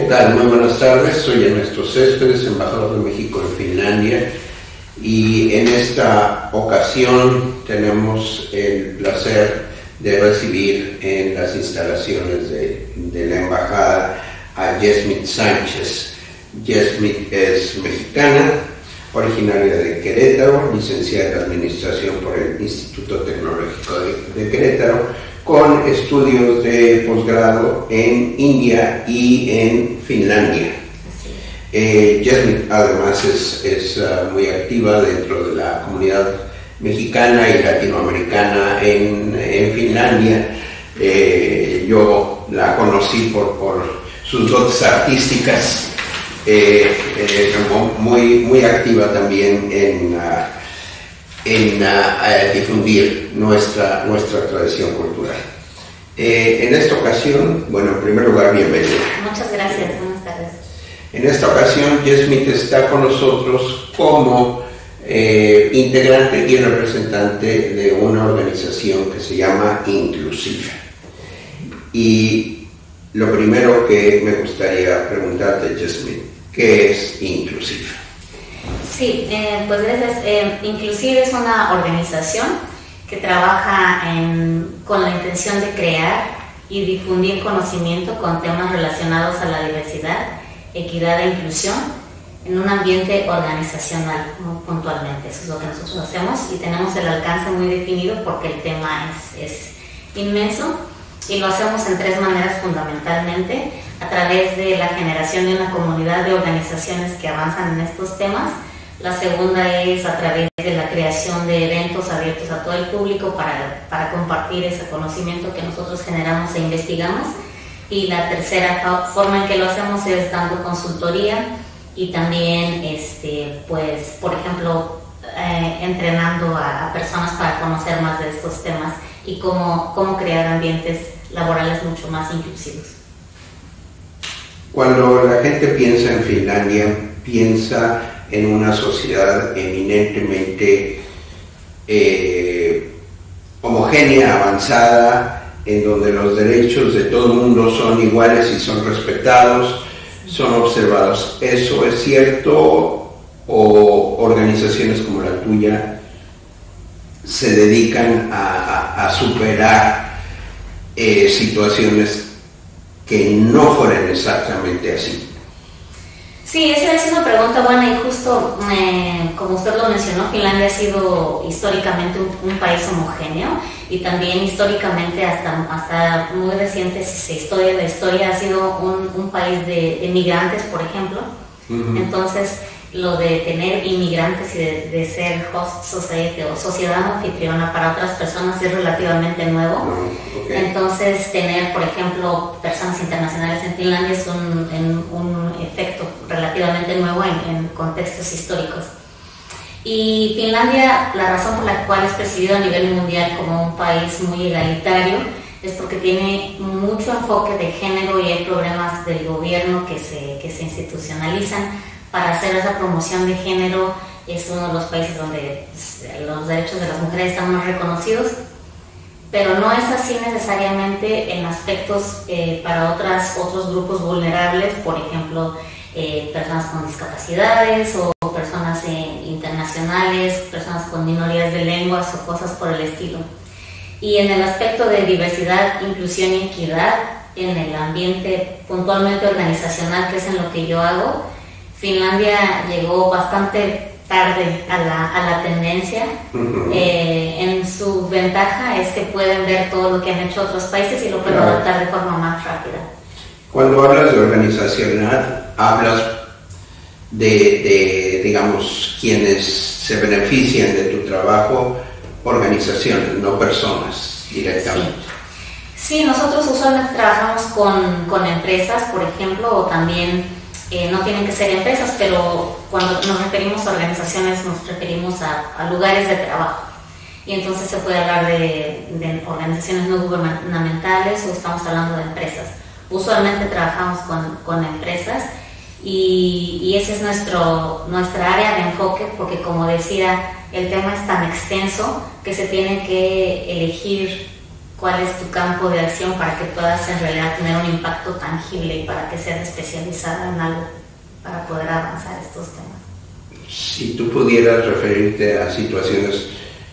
tal? Muy buenas tardes, soy Ernesto Céspedes, embajador de México en Finlandia, y en esta ocasión tenemos el placer de recibir en las instalaciones de la embajada a Yasmith Sánchez. Yasmith es mexicana, originaria de Querétaro, licenciada en Administración por el Instituto Tecnológico de Querétaro, con estudios de posgrado en India y en Finlandia. Yasmith además es muy activa dentro de la comunidad mexicana y latinoamericana en Finlandia. Yo la conocí por sus dotes artísticas, muy activa también en difundir nuestra tradición cultural. En esta ocasión, bueno, en primer lugar, bienvenida. Muchas gracias, buenas tardes. En esta ocasión, Yasmith está con nosotros como integrante y representante de una organización que se llama Inclusive. Y lo primero que me gustaría preguntarte, Yasmith, ¿qué es Inclusive? Sí, pues gracias. Inclusive es una organización que trabaja con la intención de crear y difundir conocimiento con temas relacionados a la diversidad, equidad e inclusión en un ambiente organizacional, muy puntualmente. Eso es lo que nosotros hacemos y tenemos el alcance muy definido porque el tema es inmenso y lo hacemos en tres maneras fundamentalmente: a través de la generación de una comunidad de organizaciones que avanzan en estos temas. La segunda es a través de la creación de eventos abiertos a todo el público para compartir ese conocimiento que nosotros generamos e investigamos. Y la tercera forma en que lo hacemos es dando consultoría y también, pues, por ejemplo, entrenando a personas para conocer más de estos temas y cómo crear ambientes laborales mucho más inclusivos. Cuando la gente piensa en Finlandia, piensa en una sociedad eminentemente homogénea, avanzada, en donde los derechos de todo el mundo son iguales y son respetados, son observados. ¿Eso es cierto o organizaciones como la tuya se dedican a superar situaciones que no fueran exactamente así? Sí, esa es una pregunta buena y justo como usted lo mencionó, Finlandia ha sido históricamente un país homogéneo y también históricamente hasta muy reciente la historia ha sido un país de migrantes, por ejemplo. Uh-huh. Entonces, lo de tener inmigrantes y de ser host society o sociedad anfitriona para otras personas es relativamente nuevo. Okay. Entonces, tener, por ejemplo, personas internacionales en Finlandia es un efecto relativamente nuevo en contextos históricos. Y Finlandia, la razón por la cual es percibido a nivel mundial como un país muy egalitario es porque tiene mucho enfoque de género y hay programas del gobierno que se institucionalizan para hacer esa promoción de género. Es uno de los países donde los derechos de las mujeres están más reconocidos, pero no es así necesariamente en aspectos para otros grupos vulnerables, por ejemplo, personas con discapacidades o personas internacionales, personas con minorías de lenguas o cosas por el estilo. Y en el aspecto de diversidad, inclusión y equidad, en el ambiente puntualmente organizacional, que es en lo que yo hago, Finlandia llegó bastante tarde a la tendencia. Uh-huh. En su ventaja es que pueden ver todo lo que han hecho otros países y lo pueden adaptar de forma más rápida. Cuando hablas de organizacional, hablas de digamos, quienes se benefician de tu trabajo, organizaciones, no personas directamente. Sí, nosotros usualmente trabajamos con empresas, por ejemplo, o también no tienen que ser empresas, pero cuando nos referimos a organizaciones nos referimos a lugares de trabajo. Y entonces se puede hablar de organizaciones no gubernamentales o estamos hablando de empresas. Usualmente trabajamos con empresas y esa es nuestra área de enfoque, porque como decía, el tema es tan extenso que se tiene que elegir cuál es tu campo de acción para que puedas en realidad tener un impacto tangible y para que seas especializada en algo para poder avanzar estos temas. Si tú pudieras referirte a situaciones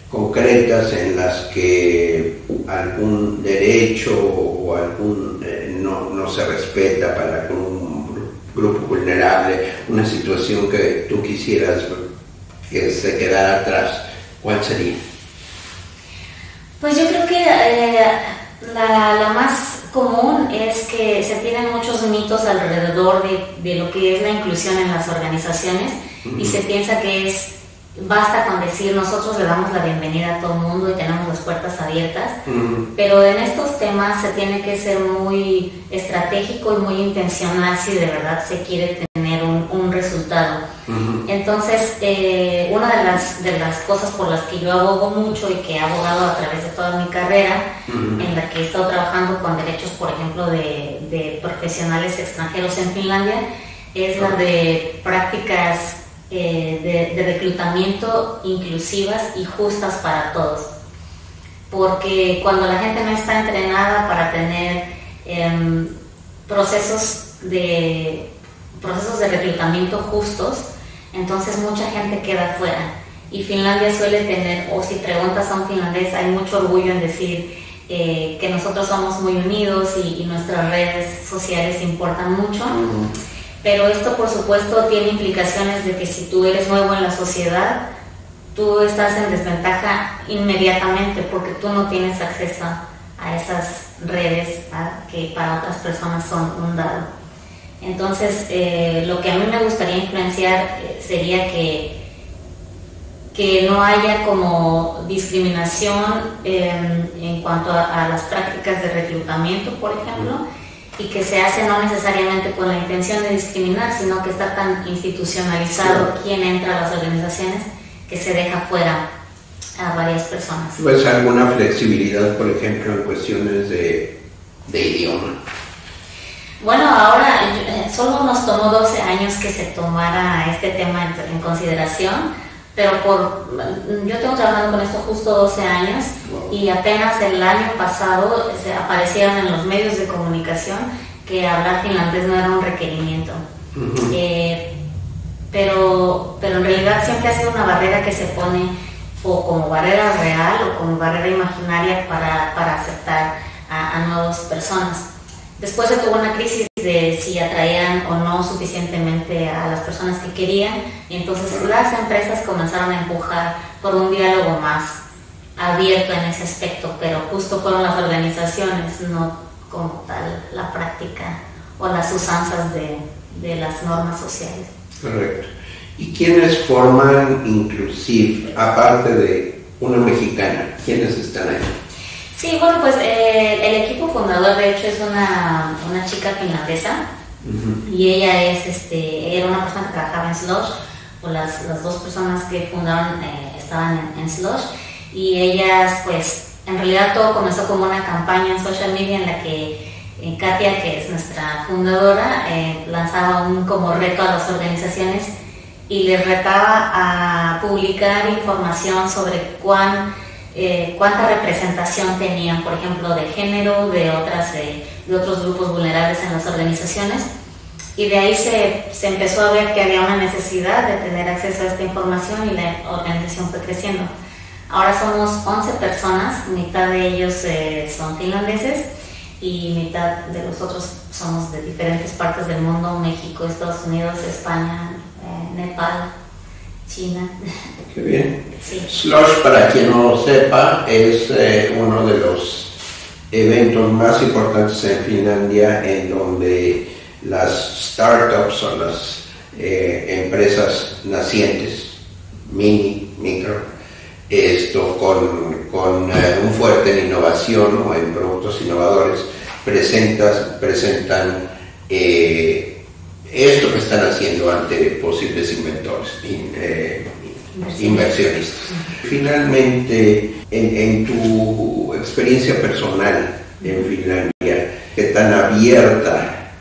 concretas en las que algún derecho o algún no se respeta para algún grupo vulnerable, una situación que tú quisieras que se quedara atrás, ¿cuál sería? Pues yo creo que la más común es que se tienen muchos mitos alrededor de lo que es la inclusión en las organizaciones. Y se piensa que basta con decir nosotros le damos la bienvenida a todo el mundo y tenemos las puertas abiertas, pero en estos temas se tiene que ser muy estratégico y muy intencional si de verdad se quiere tener un resultado. Entonces, una de las cosas por las que yo abogo mucho y que he abogado a través de toda mi carrera, en la que he estado trabajando con derechos, por ejemplo, de profesionales extranjeros en Finlandia, es la de prácticas de reclutamiento inclusivas y justas para todos, porque cuando la gente no está entrenada para tener procesos de reclutamiento justos, entonces mucha gente queda fuera. Y Finlandia suele tener, o si preguntas a un finlandés, hay mucho orgullo en decir que nosotros somos muy unidos y nuestras redes sociales importan mucho. Pero esto, por supuesto, tiene implicaciones de que si tú eres nuevo en la sociedad, tú estás en desventaja inmediatamente porque tú no tienes acceso a esas redes que para otras personas son un dado. Entonces, lo que a mí me gustaría influenciar sería que no haya como discriminación en cuanto a las prácticas de reclutamiento, por ejemplo, y que se hace no necesariamente con la intención de discriminar, sino que está tan institucionalizado quién entra a las organizaciones que se deja fuera a varias personas. Pues alguna flexibilidad, por ejemplo, en cuestiones de idioma. Bueno, ahora solo nos tomó 12 años que se tomara este tema en consideración, pero yo tengo trabajando con esto justo 12 años y apenas el año pasado aparecieron en los medios de comunicación que hablar finlandés no era un requerimiento. Pero en realidad siempre ha sido una barrera que se pone o como barrera real o como barrera imaginaria para aceptar a nuevas personas. Después se tuvo una crisis de si atraían o no suficientemente a las personas que querían, y entonces las empresas comenzaron a empujar por un diálogo más abierto en ese aspecto, pero justo fueron las organizaciones, no como tal la práctica o las usanzas de las normas sociales. Correcto. ¿Y quiénes forman Inclusive, aparte de una mexicana? ¿Quiénes están ahí? Sí, bueno, pues el equipo fundador de hecho es una chica finlandesa y ella era una persona que trabajaba en Slush, o las dos personas que fundaron estaban en Slush, y ellas pues en realidad todo comenzó como una campaña en social media en la que Katia, que es nuestra fundadora, lanzaba un como reto a las organizaciones y les retaba a publicar información sobre cuánta representación tenían, por ejemplo, de género, de otros grupos vulnerables en las organizaciones, y de ahí se empezó a ver que había una necesidad de tener acceso a esta información y la organización fue creciendo. Ahora somos 11 personas, mitad de ellos son finlandeses y mitad de los otros somos de diferentes partes del mundo: México, Estados Unidos, España, Nepal, China. Qué bien. Sí. Slush, para quien no lo sepa, es uno de los eventos más importantes en Finlandia, en donde las startups o las empresas nacientes, micro, con un fuerte en innovación o en productos innovadores, presentan esto que están haciendo ante posibles inventores, inversionistas. Finalmente, en tu experiencia personal en Finlandia, ¿qué tan abierta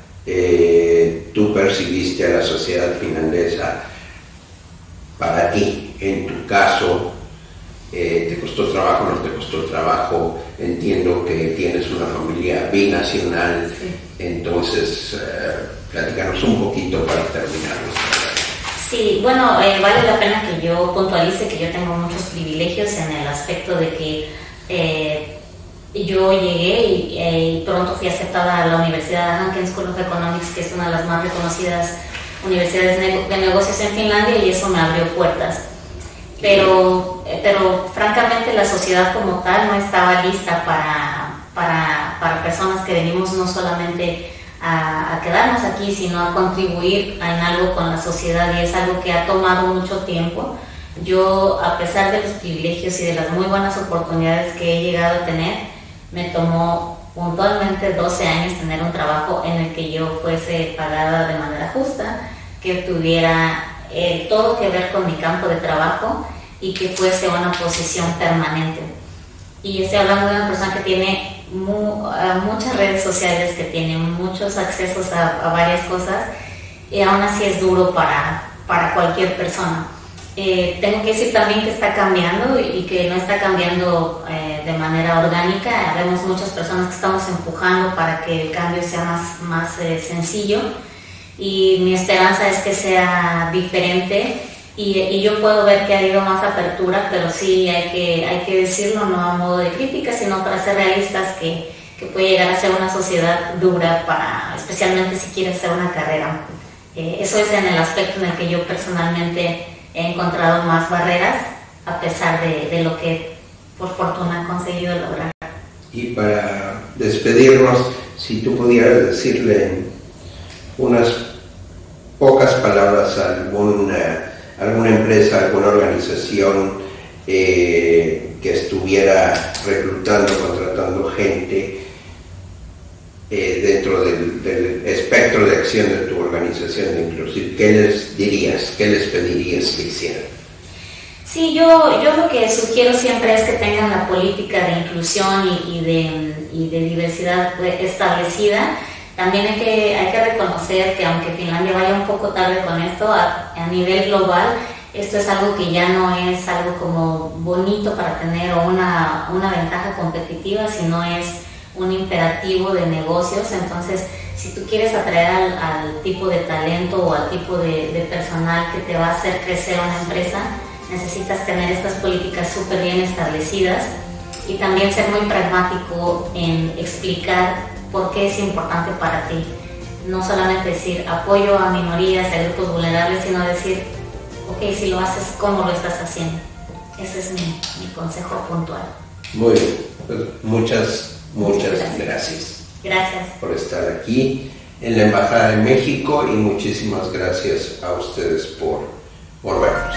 tú percibiste a la sociedad finlandesa para ti? En tu caso, ¿te costó trabajo, no te costó trabajo entiendo que tienes una familia binacional, sí. Entonces platícanos un poquito para terminar. Sí, bueno, vale la pena que yo puntualice que yo tengo muchos privilegios en el aspecto de que yo llegué y pronto fui aceptada a la Universidad de Hanken School of Economics, que es una de las más reconocidas universidades de negocios en Finlandia, y eso me abrió puertas. Pero francamente la sociedad como tal no estaba lista para personas que venimos no solamente a quedarnos aquí, sino a contribuir en algo con la sociedad, y es algo que ha tomado mucho tiempo. Yo, a pesar de los privilegios y de las muy buenas oportunidades que he llegado a tener, me tomó puntualmente 12 años tener un trabajo en el que yo fuese pagada de manera justa, que tuviera todo que ver con mi campo de trabajo y que fuese una posición permanente. Y estoy hablando de una persona que tiene muchas redes sociales, que tiene muchos accesos a varias cosas, y aún así es duro para cualquier persona. Tengo que decir también que está cambiando y que no está cambiando de manera orgánica. Vemos muchas personas que estamos empujando para que el cambio sea más sencillo, y mi esperanza es que sea diferente, y yo puedo ver que ha habido más apertura, pero sí hay que decirlo, no a modo de crítica, sino para ser realistas, que puede llegar a ser una sociedad dura, especialmente si quieres hacer una carrera. Eso es en el aspecto en el que yo personalmente he encontrado más barreras, a pesar de lo que por fortuna he conseguido lograr. Y para despedirnos, si tú pudieras decirle unas pocas palabras a alguna empresa, alguna organización que estuviera reclutando, contratando gente dentro del espectro de acción de tu organización de Inclusive, ¿qué les dirías, qué les pedirías que hicieran? Sí, yo lo que sugiero siempre es que tengan la política de inclusión y de diversidad establecida. También hay que reconocer que aunque Finlandia vaya un poco tarde con esto, a nivel global, esto es algo que ya no es algo como bonito para tener o una ventaja competitiva, sino es un imperativo de negocios. Entonces, si tú quieres atraer al tipo de talento o al tipo de personal que te va a hacer crecer una empresa, necesitas tener estas políticas súper bien establecidas, y también ser muy pragmático en explicar por qué es importante para ti. No solamente decir apoyo a minorías, a grupos vulnerables, sino decir, ok, si lo haces, ¿cómo lo estás haciendo? Ese es mi consejo puntual. Muy bien, pues muchas gracias. Gracias por estar aquí en la Embajada de México, y muchísimas gracias a ustedes por vernos.